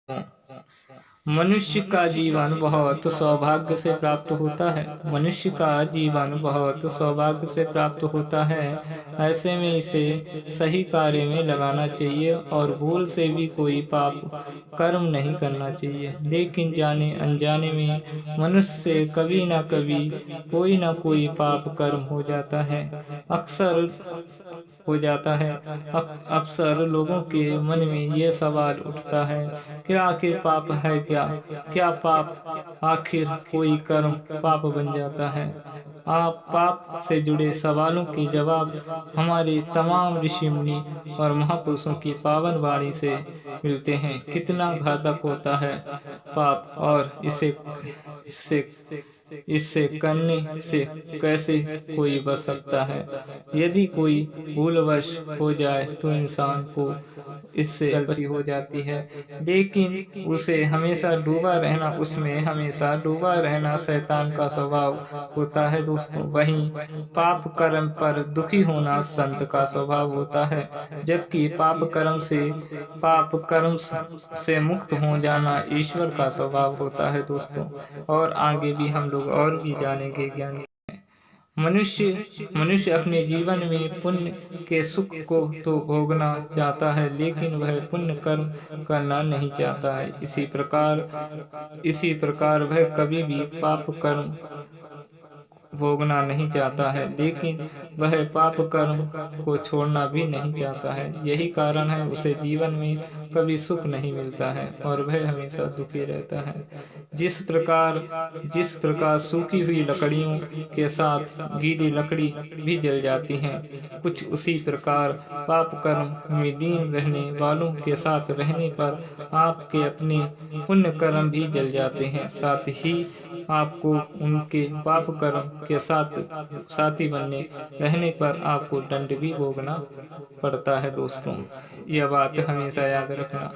मनुष्य का जीवन बहुत सौभाग्य से प्राप्त होता है। मनुष्य का जीवन बहुत सौभाग्य से प्राप्त होता है। ऐसे में इसे सही कार्य में लगाना चाहिए और भूल से भी कोई पाप कर्म नहीं करना चाहिए। लेकिन जाने अनजाने में मनुष्य से कभी ना कभी कोई ना कोई पाप कर्म हो जाता है। अक्सर हो जाता है। अक्सर लोगों के मन में ये सवाल उठता है कि आखिर पाप है क्या? क्या पाप आखिर कोई कर्म पाप बन जाता है? आप पाप से जुड़े सवालों के जवाब हमारे तमाम ऋषि मुनि और महापुरुषों की पावन वाणी से मिलते हैं। कितना घातक होता है पाप और इससे इससे करने से कैसे कोई बच सकता है? यदि कोई भूलवश हो जाए तो इंसान को इससे गलती हो जाती है, लेकिन उसे हमेशा डूबा रहना उसमें हमेशा डूबा रहना शैतान का स्वभाव होता है दोस्तों। वहीं पाप कर्म पर दुखी होना संत का स्वभाव होता है, जबकि पाप कर्म से मुक्त हो जाना ईश्वर का स्वभाव होता है दोस्तों। और आगे भी हम लोग और भी जानेंगे ज्ञान। मनुष्य अपने जीवन में पुण्य के सुख को तो भोगना चाहता है, लेकिन वह पुण्य कर्म करना नहीं चाहता है। इसी प्रकार वह कभी भी पाप कर्म भोगना नहीं चाहता है, लेकिन वह पाप कर्म को छोड़ना भी नहीं चाहता है। यही कारण है उसे जीवन में कभी सुख नहीं मिलता है और वह हमेशा दुखी रहता है। जिस प्रकार सूखी हुई लकड़ियों के साथ गीली लकड़ी भी जल जाती हैं, कुछ उसी प्रकार पाप कर्म में लीन रहने वालों के साथ रहने पर आपके अपने पुण्य कर्म भी जल जाते हैं। साथ ही आपको उनके पाप कर्म के साथी बनने रहने पर आपको दंड भी भोगना पड़ता है दोस्तों। यह बात हमेशा याद रखना।